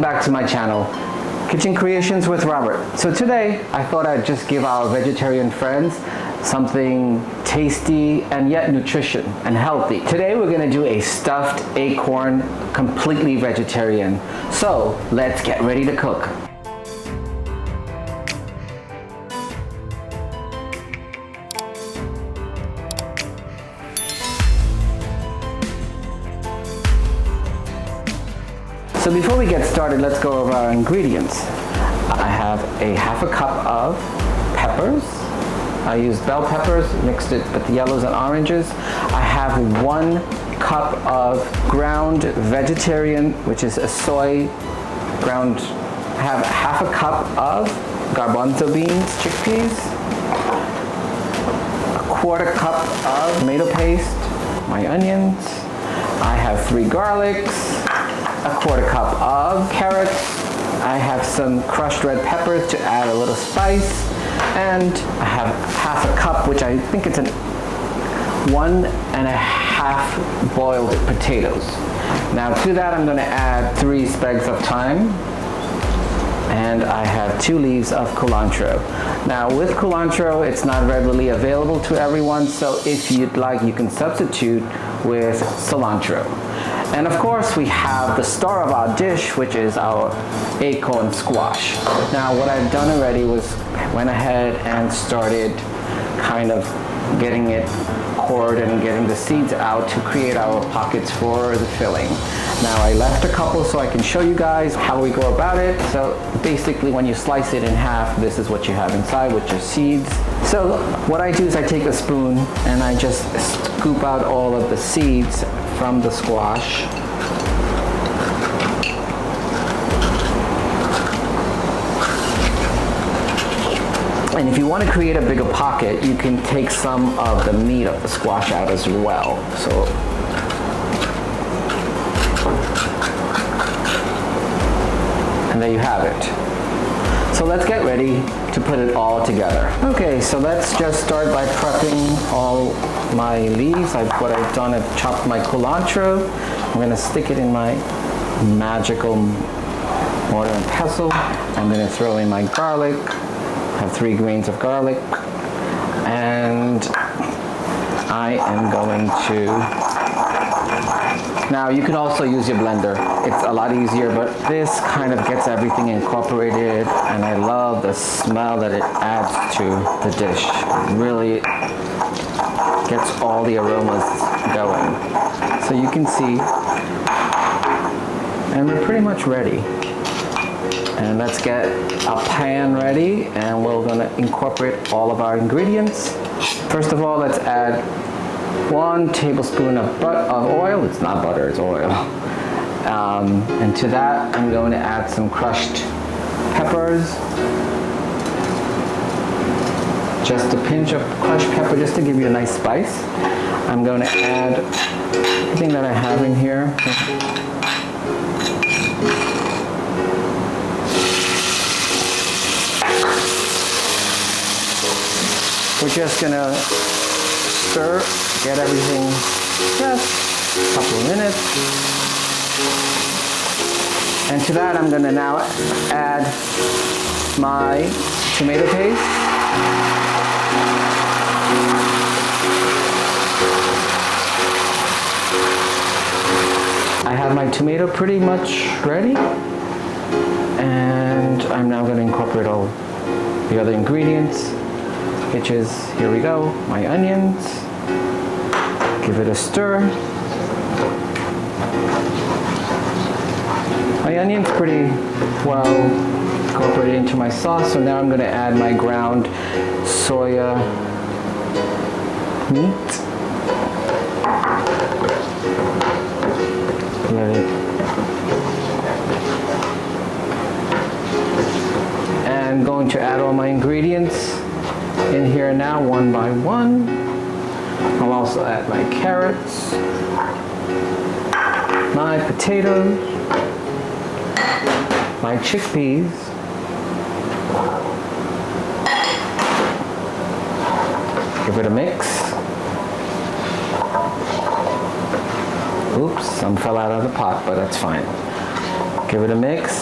welcome back to my channel, Kitchen Creations with Robert. So today, I thought I'd just give our vegetarian friends something tasty and yet nutritious and healthy. Today we're gonna do a stuffed acorn, completely vegetarian. So let's get ready to cook. So before we get started, let's go over our ingredients. I have a half a cup of peppers. I used bell peppers, mixed it with the yellows and oranges. I have 1 cup of ground vegetarian, which is a soy ground. I have half a cup of garbanzo beans, chickpeas, a 1/4 cup of tomato paste, my onions. I have 3 garlics, a 1/4 cup of carrots. I have some crushed red peppers to add a little spice. And I have half a cup, which I think it's 1½ boiled potatoes. Now to that I'm going to add 3 sprigs of thyme. And I have 2 leaves of cilantro. Now with cilantro, it's not readily available to everyone, so if you'd like, you can substitute with cilantro. And of course, we have the star of our dish, which is our acorn squash. Now what I've done already was went ahead and started kind of getting it cored and getting the seeds out to create our pockets for the filling. Now I left a couple so I can show you guys how we go about it. So basically when you slice it in half, this is what you have inside with your seeds. So what I do is I take a spoon and I just scoop out all of the seeds from the squash. And if you want to create a bigger pocket, you can take some of the meat of the squash out as well. So and there you have it. So let's get ready to put it all together. Okay, so let's just start by prepping all my leaves. What I've done, I've chopped my cilantro. I'm going to stick it in my magical mortar and pestle. I'm going to throw in my garlic. I have 3 grains of garlic. And I am going to... Now you can also use your blender. It's a lot easier, but this kind of gets everything incorporated, and I love the smell that it adds to the dish. It really gets all the aromas going. So you can see, and we're pretty much ready. And let's get a pan ready, and we're gonna incorporate all of our ingredients. First of all, let's add 1 tablespoon of oil. It's not butter, it's oil. And to that, I'm going to add some crushed peppers. Just a pinch of crushed pepper, just to give you a nice spice. I'm going to add everything that I have in here. We're just going to stir, get everything just a couple of minutes. And to that I'm going to now add my tomato paste. I have my tomato pretty much ready. And I'm now going to incorporate all the other ingredients, which is, here we go, my onions. Give it a stir. My onion's pretty well incorporated into my sauce, so now I'm going to add my ground soya meat. Let it. And going to add all my ingredients in here now, one by one. I'll also add my carrots, my potatoes, my chickpeas, give it a mix. Oops, some fell out of the pot, but that's fine. Give it a mix.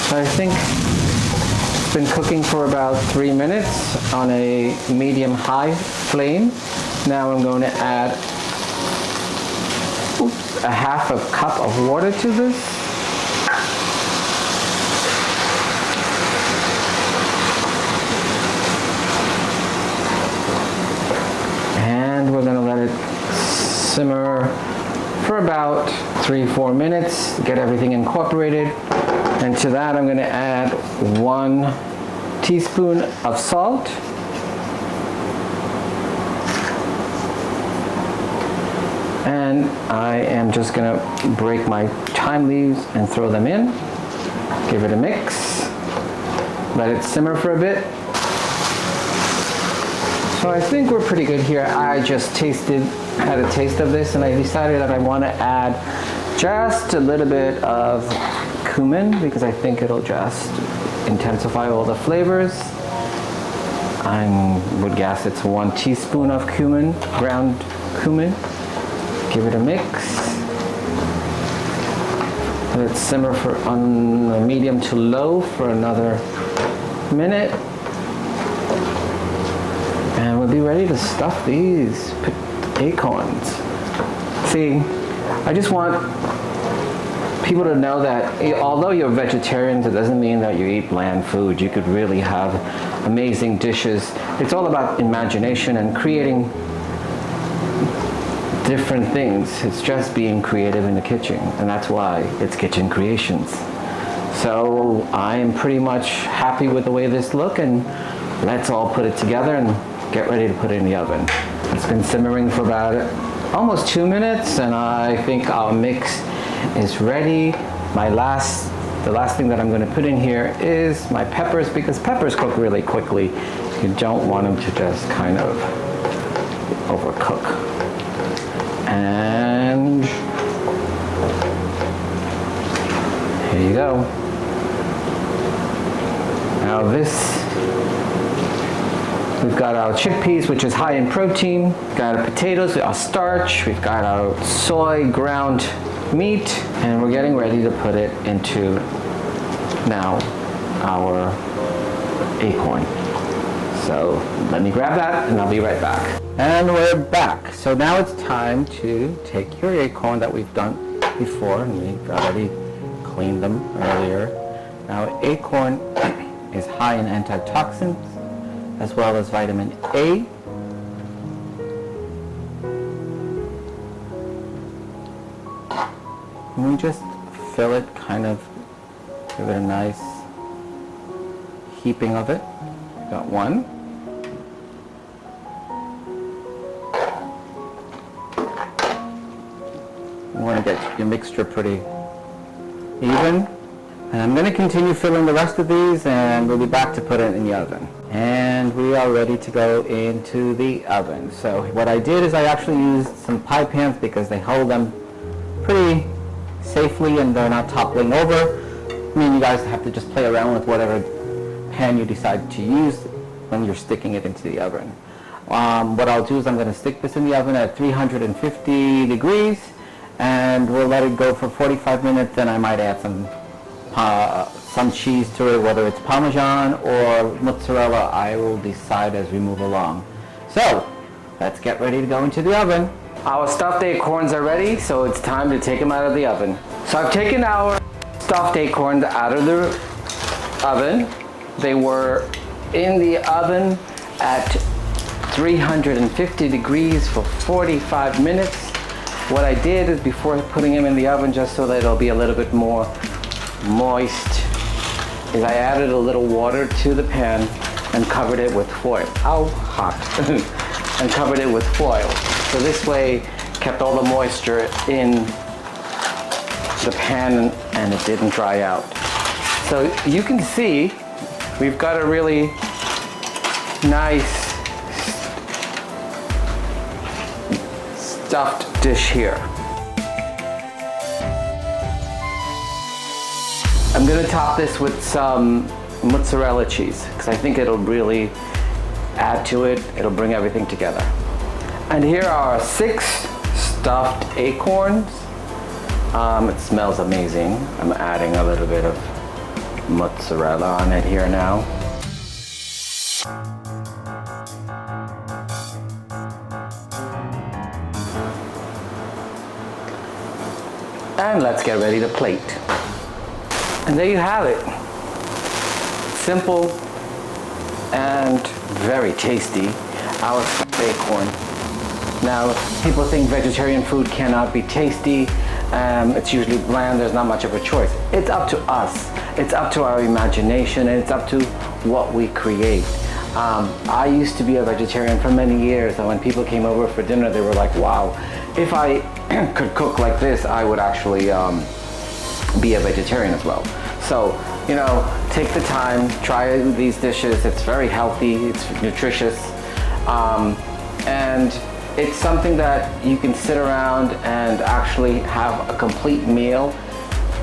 So I think it's been cooking for about 3 minutes on a medium-high flame. Now I'm going to add a half a cup of water to this. And we're going to let it simmer for about 3-4 minutes to get everything incorporated. And to that I'm going to add 1 teaspoon of salt, and I am just going to break my thyme leaves and throw them in. Give it a mix. Let it simmer for a bit. So I think we're pretty good here. I just had a taste of this, and I decided that I want to add just a little bit of cumin because I think it'll just intensify all the flavors. I would guess it's 1 teaspoon of cumin, ground cumin. Give it a mix. Let it simmer on a medium to low for another minute. And we'll be ready to stuff these acorns. See, I just want people to know that although you're vegetarians, it doesn't mean that you eat bland food. You could really have amazing dishes. It's all about imagination and creating different things. It's just being creative in the kitchen, and that's why it's Kitchen Creations. So I am pretty much happy with the way this looks, and let's all put it together and get ready to put it in the oven. It's been simmering for about almost 2 minutes, and I think our mix is ready. The last thing that I'm going to put in here is my peppers, because peppers cook really quickly. You don't want them to just kind of overcook. And here you go. Now we've got our chickpeas, which is high in protein. We've got our potatoes, our starch. We've got our soy ground meat, and we're getting ready to put it into now our acorn. So let me grab that and I'll be right back. And we're back. So now it's time to take your acorn that we've done before, and we've already cleaned them earlier. Now acorn is high in antioxidants as well as vitamin A. And we just fill it, kind of give it a nice heaping of it. Got one. You want to get your mixture pretty even. And I'm going to continue filling the rest of these, and we'll be back to put it in the oven. And we are ready to go into the oven. So what I did is I actually used some pie pans because they hold them pretty safely and they're not toppling over. I mean, you guys have to just play around with whatever pan you decide to use when you're sticking it into the oven. What I'll do is I'm going to stick this in the oven at 350 degrees, and we'll let it go for 45 minutes. Then I might add some cheese to it, whether it's Parmesan or mozzarella. I will decide as we move along. So let's get ready to go into the oven. Our stuffed acorns are ready, so it's time to take them out of the oven. So I've taken our stuffed acorns out of the oven. They were in the oven at 350 degrees for 45 minutes. What I did is, before putting them in the oven, just so that it'll be a little bit more moist, is I added a little water to the pan and covered it with foil. Ow, hot. And covered it with foil. So this way kept all the moisture in the pan and it didn't dry out. So you can see we've got a really nice stuffed dish here. I'm going to top this with some mozzarella cheese because I think it'll really add to it. It'll bring everything together. And here are 6 stuffed acorns. It smells amazing. I'm adding a little bit of mozzarella on it here now. And let's get ready to plate. And there you have it. Simple and very tasty our acorn. Now, people think vegetarian food cannot be tasty. It's usually bland, there's not much of a choice. It's up to us. It's up to our imagination, and it's up to what we create. I used to be a vegetarian for many years, and when people came over for dinner, they were like, wow, if I could cook like this, I would actually be a vegetarian as well. So, you know, take the time, try these dishes. It's very healthy, it's nutritious, and it's something that you can sit around and actually have a complete meal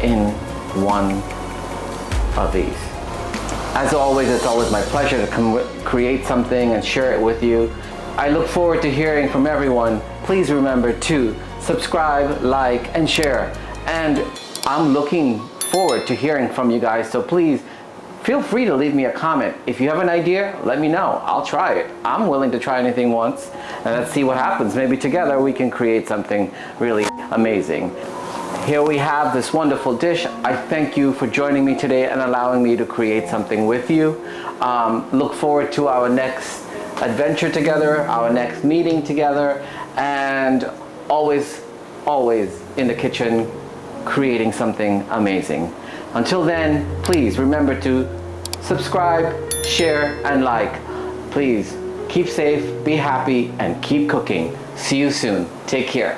in one of these. As always, it's always my pleasure to create something and share it with you. I look forward to hearing from everyone. Please remember to subscribe, like, and share. And I'm looking forward to hearing from you guys, so please feel free to leave me a comment. If you have an idea, let me know. I'll try it. I'm willing to try anything once, and let's see what happens. Maybe together we can create something really amazing. Here we have this wonderful dish. I thank you for joining me today and allowing me to create something with you. Look forward to our next adventure together, our next meeting together, and always in the kitchen creating something amazing. Until then, please remember to subscribe, share, and like. Please keep safe, be happy, and keep cooking. See you soon. Take care.